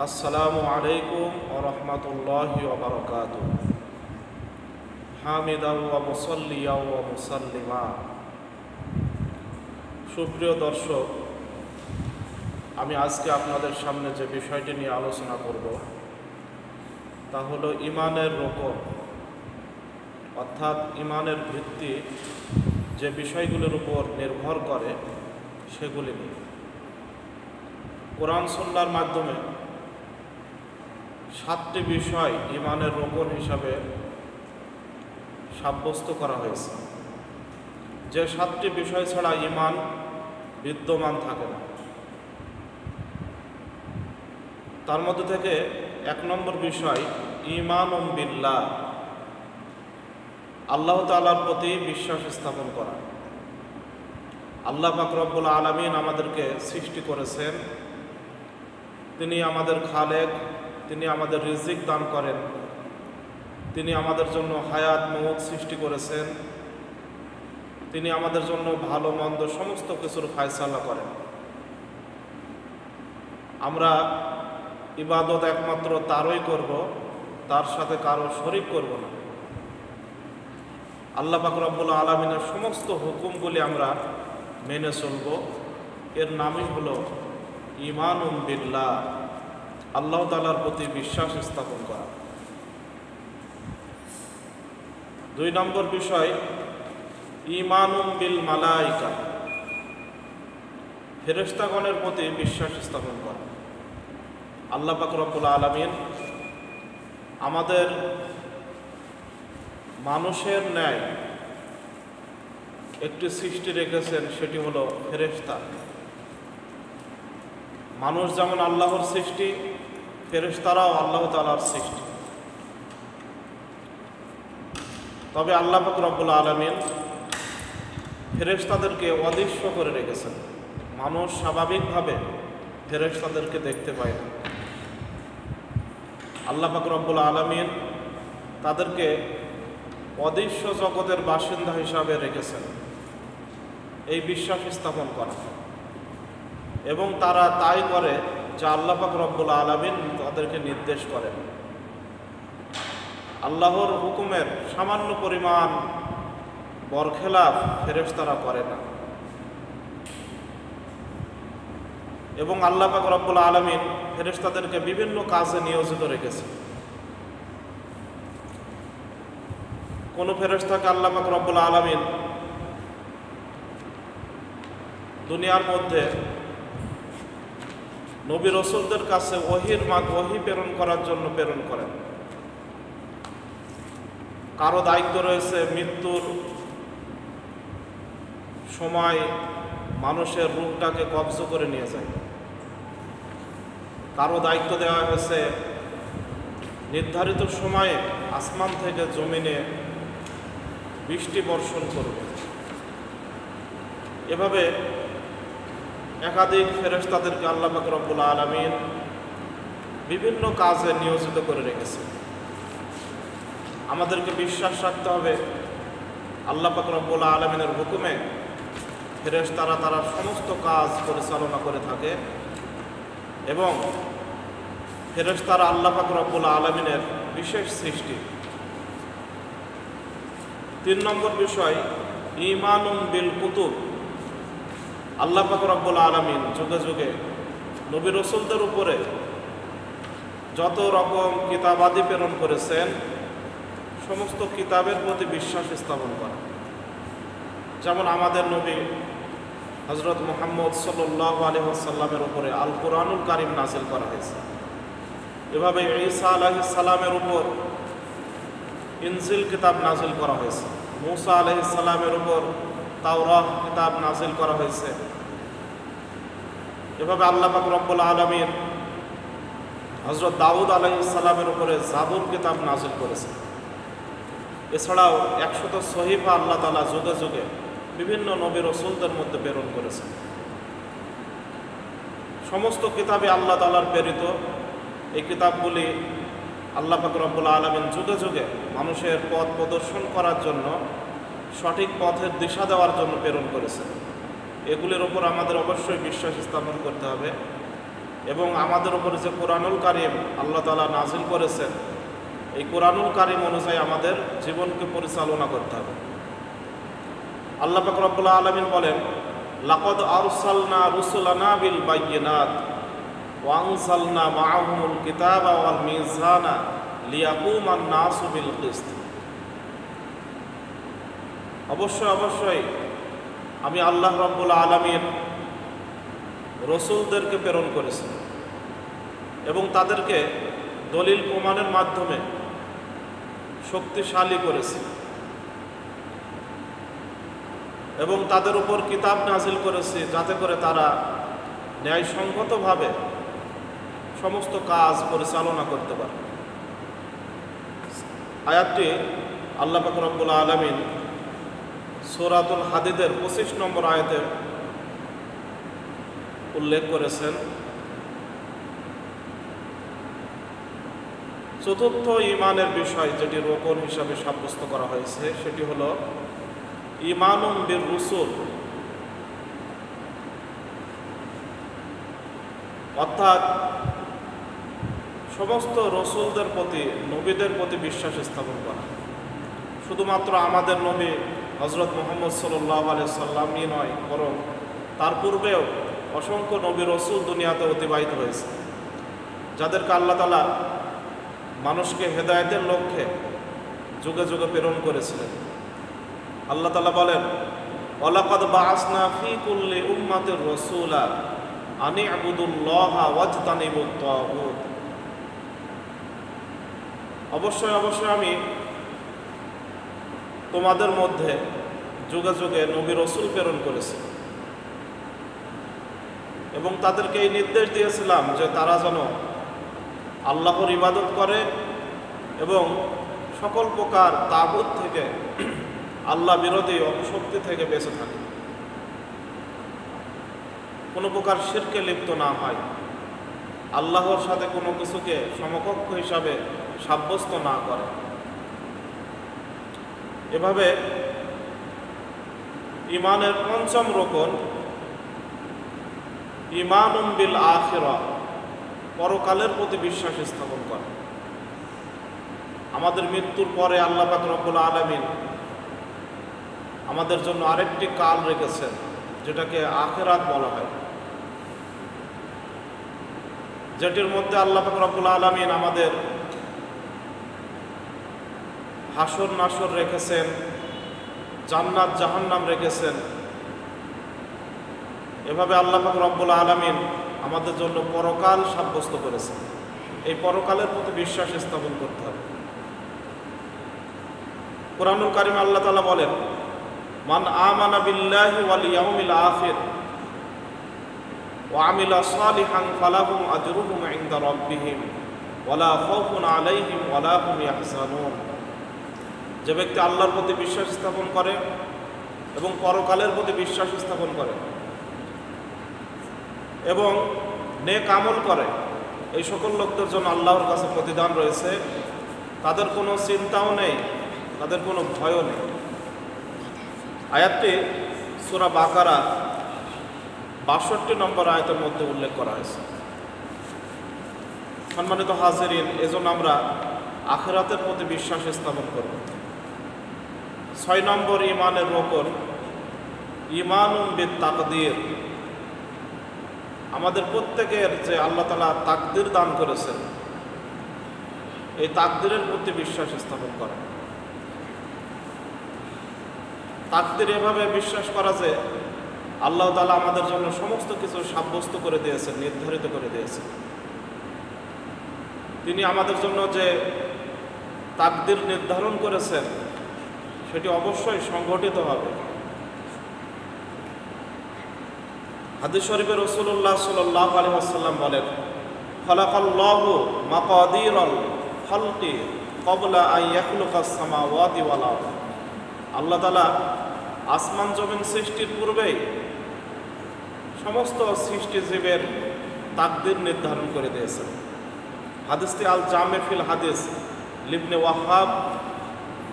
আসসালামু আলাইকুম ওয়া রাহমাতুল্লাহি ওয়া বারাকাতুহু। হামিদাও ওয়া মুসাল্লিয়াও ওয়া মুসাল্লিমা। সুপ্রিয় দর্শক, আমি আজকে আপনাদের সামনে যে বিষয়টি নিয়ে আলোচনা করব তা হলো ঈমানের রোকন, অর্থাৎ ঈমানের ভিত্তি যে বিষয়গুলোর উপর নির্ভর করে সেগুলি নিয়ে। কোরআন সুন্নাহর মাধ্যমে 7টি বিষয় ঈমানের রোকন হিসাবে সাব্যস্ত করা হয়েছে, যে 7টি বিষয় ছাড়া ঈমান বিদ্যমান থাকে না। তার মধ্যে থেকে 1 নম্বর বিষয় ঈমানুম বিল্লাহ, আল্লাহ তাআলার প্রতি বিশ্বাস স্থাপন করা। আল্লাহ পাক রব্বুল আলামিন আমাদেরকে সৃষ্টি করেছেন, তিনি আমাদের খালেক, তিনি আমাদের রিজিক দান করেন, তিনি আমাদের জন্য হায়াত মওত সৃষ্টি করেছেন, তিনি আমাদের জন্য ভালো মন্দ সমস্ত কিছুর ফায়সালা করেন। আমরা ইবাদত একমাত্র তারই করব, তার সাথে কারো শরীক করব না। আল্লাহ পাক রব্বুল আলামিনের সমস্ত হুকুমগুলি আমরা মেনে চলব, এর নামই হলো ঈমানুম বিল্লাহ, আল্লাহ তাআলার প্রতি বিশ্বাস স্থাপন করা। 2 নম্বর বিষয় ঈমানুম বিল মালাইকা, ফেরেশতাগণের প্রতি বিশ্বাস স্থাপন করা। আল্লাহ পাক রব্বুল আলামিন আমাদের মানুষের ন্যায় একটি সৃষ্টি রেখেছেন, সেটি হলো ফেরেশতা। মানুষ যেমন আল্লাহর সৃষ্টি, ফেরেশতারাও আল্লাহ তাআলার সৃষ্টি। তবে আল্লাহ পাক রব্বুল আলামিন ফেরেশতাদেরকে অদৃশ্য করে রেখেছেন। মানুষ স্বাভাবিকভাবে ফেরেশতাদেরকে দেখতে পায় না। আল্লাহ পাক রব্বুল আলামিন তাদেরকে অদৃশ্য জগতের বাসিন্দা হিসাবে রেখেছেন, এই বিশ্বাস স্থাপন করা। এবং তারা তাই করে যা আল্লাহ পাক রব্বুল আলামিন তাদেরকে নির্দেশ করেন। আল্লাহর হুকুমের সামান্য পরিমাণ বরখেলাফ ফেরেশতারা করে না। এবং আল্লাহ পাক রব্বুল আলামিন ফেরেশতাদেরকে বিভিন্ন কাজে নিয়োজিত রেখেছে। কোন ফেরেশতাকে আল্লাহ পাক রব্বুল আলামিন দুনিয়ার মধ্যে নবী রাসূলদের কাছে ওহী প্রেরণ করার জন্য প্রেরণ করেন। কারো দায়িত্ব রয়েছে মৃত্যুর সময় মানুষের রূহটাকে কবজ করে নিয়ে যায়। কারো দায়িত্ব দেওয়া হয়েছে নির্ধারিত সময়ে আসমান থেকে জমিনে বৃষ্টি বর্ষণ করবে। এভাবে একাধিক ফেরেশতাদেরকে আল্লাহ পাক রব্বুল আলামিন বিভিন্ন কাজে নিয়োজিত করে রেখেছে। আমাদেরকে বিশ্বাস রাখতে হবে আল্লাহ পাক রব্বুল আলামিনের হুকুমে ফেরেশতারা তারা সমস্ত কাজ পরিচালনা করে থাকে এবং ফেরেশতারা আল্লাহ পাক রব্বুল আলামিনের বিশেষ সৃষ্টি। 3 নম্বর বিষয় ঈমানুম বিল কুতুব, আল্লাহ পাক রব্বুল আলামিন যুগে যুগে নবী রাসূলদের উপরে যত রকম কিতাবাদি প্রেরণ করেছেন, সমস্ত কিতাবের প্রতি বিশ্বাস স্থাপন করা। যেমন আমাদের নবী হযরত মুহাম্মদ সাল্লাল্লাহু আলাইহি ওয়াসাল্লামের উপরে আল কোরআনুল কারীম নাযিল করা হয়েছে। এভাবে ঈসা আলাইহিস সালামের উপর ইনজিল কিতাব নাযিল করা হয়েছে। মূসা আলাইহিস সালামের উপর তাওরাত কিতাব নাযিল করা হয়েছে। এভাবে আল্লাহ পাক রব্বুল আলামিন হযরত দাউদ আলাইহিস সালামের উপরে জাবুর কিতাব নাযিল করেছেন। এছাড়াও 100 সহিফা আল্লাহ তাআলা যুগে যুগে বিভিন্ন নবী রাসূলদের মধ্যে প্রেরণ করেছেন। সমস্ত কিতাবে আল্লাহ তাআলার প্রেরিত এই কিতাবগুলি আল্লাহ পাক রব্বুল আলামিন যুগে যুগে মানুষের পথ প্রদর্শন করার জন্য, সঠিক পথের দিশা দেওয়ার জন্য প্রেরণ করেছেন। এগুলির ওপর আমাদের অবশ্যই বিশ্বাস স্থাপন করতে হবে এবং আমাদের উপরে যে কোরআনুল কারিম আল্লাহ তাআলা নাজিল করেছেন, এই কোরআনুল কারিম অনুযায়ী আমাদের জীবনকে পরিচালনা করতে হবে। আল্লাহ পাক রব্বুল আলামিন বলেন, লাকাদ আরসালনা রুসুলানা বিল বায়্যিনাত ওয়া আনজালনা মাআহুমুল কিতাবা ওয়াল মিজানা লিয়াকুমান নাসু বিল কিসত। অবশ্যই আমি আল্লাহ রব্বুল আলামিন রসুলদেরকে প্রেরণ করেছি এবং তাদেরকে দলিল প্রমাণের মাধ্যমে শক্তিশালী করেছি এবং তাদের উপর কিতাব নাজিল করেছি যাতে করে তারা ন্যায়সঙ্গতভাবে সমস্ত কাজ পরিচালনা করতে পারে। আয়াতটি আল্লাহ পাক রব্বুল আলামিন সূরাতুল হাদীদের 25 নম্বর আয়াতে উল্লেখ করেছেন। চতুর্থ ঈমানের বিষয় যেটি রোকন হিসাবে সাব্যস্ত করা হয়েছে সেটি হলো ঈমানুম বির রুসুল, অর্থাৎ সমস্ত রসুলদের প্রতি, নবীদের প্রতি বিশ্বাস স্থাপন করা। শুধুমাত্র আমাদের নবী হযরত মুহাম্মদ সাল্লাল্লাহু আলাইহি সাল্লামই নয়, বরং তার পূর্বেও অসংখ্য নবী রসুল দুনিয়াতে অতিবাহিত হয়েছে, যাদেরকে আল্লাহ তাআলা মানুষকে হেদায়েতের লক্ষ্যে যুগে যুগে প্রেরণ করেছিলেন। আল্লাহ তাআলা বলেন, ওয়ালাকাদ বাআসনা ফী কুল্লি উম্মাতির রাসূলা আনি ইবুদুল্লাহা ওয়াজতানিবুত তাগুত। অবশ্যই আমি তোমাদের মধ্যে যুগে যুগে নবী রসুল প্রেরণ করেছি এবং তাদেরকে এই নির্দেশ দিয়েছিলাম যে তারা যেন আল্লাহর ইবাদত করে এবং সকল প্রকার তাগুত থেকে, আল্লাহ বিরোধী অপশক্তি থেকে বেঁচে থাকে, কোনো প্রকার শিরকে লিপ্ত না হয়, আল্লাহর সাথে কোনো কিছুকে সমকক্ষ হিসাবে সাব্যস্ত না করে। এভাবে ঈমানের পঞ্চম রোকন ঈমানুম বিল আখিরাহ, পরকালের প্রতি বিশ্বাস স্থাপন করে। আমাদের মৃত্যুর পরে আল্লাহ পাক রব্বুল আলামিন আমাদের জন্য আরেকটি কাল রেখেছেন যেটাকে আখিরাত বলা হয়, যেটির মধ্যে আল্লাহ পাক রব্বুল আলামিন আমাদের হাসর নাসর রেখেছেন, জান্নাত জাহান্নাম রেখেছেন। এভাবে আল্লাহ পাক রব্বুল আলামিন আমাদের জন্য পরকাল সাব্যস্ত করেছেন। এই পরকালের প্রতি বিশ্বাস স্থাপন করতে হবে। কুরআনুল কারীম আল্লাহ তাআলা বলেন, মান আমানা বিল্লাহি ওয়াল ইয়াউমিল আখির ওয়া আমিলা সালিহান ফালাহুম আজরুহুম ইনদা রাব্বিহিম ওয়ালা খাউফুন আলাইহিম ওয়ালা হুম ইয়াহজানুন। যে ব্যক্তি আল্লাহর প্রতি বিশ্বাস স্থাপন করে এবং পরকালের প্রতি বিশ্বাস স্থাপন করে এবং নেক আমল করে, এই সকল লোকদের জন্য আল্লাহর কাছে প্রতিদান রয়েছে। তাদের কোনো চিন্তাও নেই, তাদের কোনো ভয়ও নেই। আয়াতটি সূরা বাকারা 62 নম্বর আয়াতের মধ্যে উল্লেখ করা হয়েছে। সম্মানিত হাজিরিন, এজন্য আমরা আখিরাতের প্রতি বিশ্বাস স্থাপন করব। 6 নম্বর ঈমানের রোকন ঈমানুম বিত তাকদীর, আমাদের প্রত্যেকের যে আল্লাহ তাআলা তাকদীর দান করেছেন, এই তাকদীরের প্রতি বিশ্বাস স্থাপন করা। তাকদীর এভাবে বিশ্বাস করা যে আল্লাহ তাআলা আমাদের জন্য সমস্ত কিছু সাব্যস্ত করে দিয়েছেন, নির্ধারিত করে দিয়েছেন। তিনি আমাদের জন্য যে তাকদীর নির্ধারণ করেছেন সেটি অবশ্যই সংঘটিত হবে। হাদিস শরীফে রাসূলুল্লাহ সাল্লাল্লাহু আলাইহি ওয়াসাল্লাম বলেন, খালাকাল্লাহু মাকাদিরাল খালকি ক্বাবলা আন ইয়াখলুকাস সামাওয়াতি ওয়াল আরদ। আল্লাহ তাআলা আসমান জমিন সৃষ্টির পূর্বেই সমস্ত সৃষ্টিজীবের তাকদীর নির্ধারণ করে দিয়েছেন। হাদিসটি আল জামে ফিল হাদিস লিবনে ওয়াহাব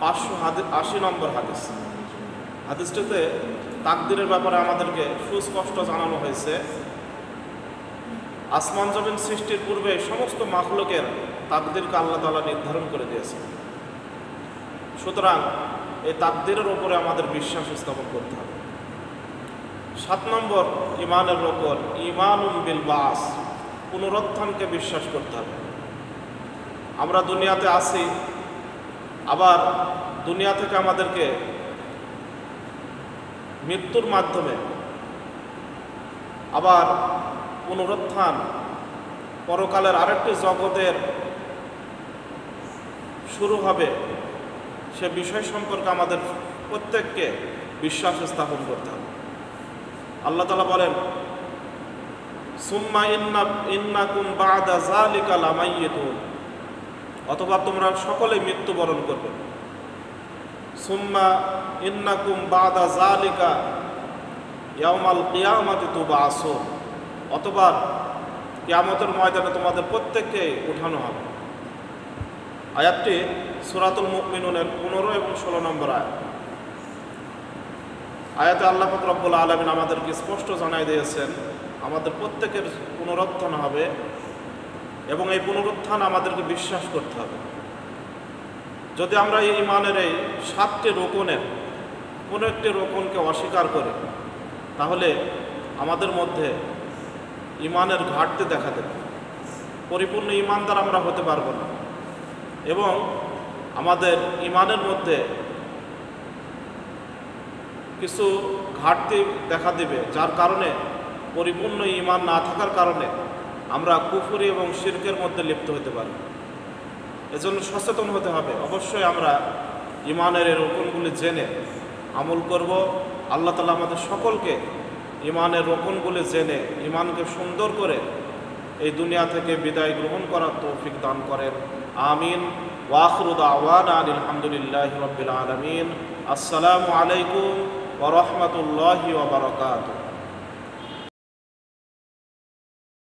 580 নম্বর হাদিস। হাদিসটিতে তাকদীরের ব্যাপারে আমাদেরকে সুস্পষ্ট জানানো হয়েছে আসমান জমিন সৃষ্টির পূর্বে সমস্ত মাখলুকের তাকদীরকে আল্লাহ তাআলা নির্ধারণ করে দিয়েছেন। সুতরাং এই তাকদীরের উপরে আমাদের বিশ্বাস স্থাপন করতে হবে। 7 নম্বর ঈমানের রকন ঈমানুন বিল বাস, পুনরুত্থানকে বিশ্বাস করতে হবে। আমরা দুনিয়াতে আছি, আবার দুনিয়া থেকে আমাদেরকে মৃত্যুর মাধ্যমে আবার পুনরুত্থান, পরকালের আরেকটি জগতের শুরু হবে, সে বিষয় সম্পর্কে আমাদের প্রত্যেককে বিশ্বাস স্থাপন করতে হবে। আল্লাহ তাআলা বলেন, সুম্মা ইন্নাকুম বা'দা যালিকা লামাইয়িতুন, অথবা তোমরা সকলে মৃত্যুবরণ করবে। সুম্মা ইন্নাকুম বা'দা যালিকা ইয়াউমাল কিয়ামাতি তুবআসুন, অথবা কিয়ামতের ময়দানে তোমাদের প্রত্যেককে উঠানো হবে। আয়াতটি সূরাতুল মুমিনুনের 15 এবং 16 নম্বর আয়াত। আয়াতে আল্লাহ পাক রব্বুল আলামিন আমাদেরকে স্পষ্ট জানাই দিয়েছেন আমাদের প্রত্যেকের পুনরুত্থান হবে এবং এই পুনরুত্থান আমাদেরকে বিশ্বাস করতে হবে। যদি আমরা এই ঈমানের এই 7টি রোকনের কোনো একটি রোকনকে অস্বীকার করি, তাহলে আমাদের মধ্যে ঈমানের ঘাটতি দেখা দেবে, পরিপূর্ণ ঈমানদার আমরা হতে পারবো না এবং আমাদের ঈমানের মধ্যে কিছু ঘাটতি দেখা দেবে, যার কারণে পরিপূর্ণ ঈমান না থাকার কারণে আমরা কুফরি এবং শিরকের মধ্যে লিপ্ত হতে পারি। এজন্য সচেতন হতে হবে। অবশ্যই আমরা ঈমানের এই রোকনগুলি জেনে আমল করব। আল্লাহ তাআলা আমাদের সকলকে ঈমানের রোকনগুলি জেনে ঈমানকে সুন্দর করে এই দুনিয়া থেকে বিদায় গ্রহণ করার তৌফিক দান করেন। আমিন। ওয়া আখিরু দাওয়ানা আলহামদুলিল্লাহি রাব্বিল আলামিন। আসসালামু আলাইকুম ওয়া রাহমাতুল্লাহি ওয়া বারাকাতুহু।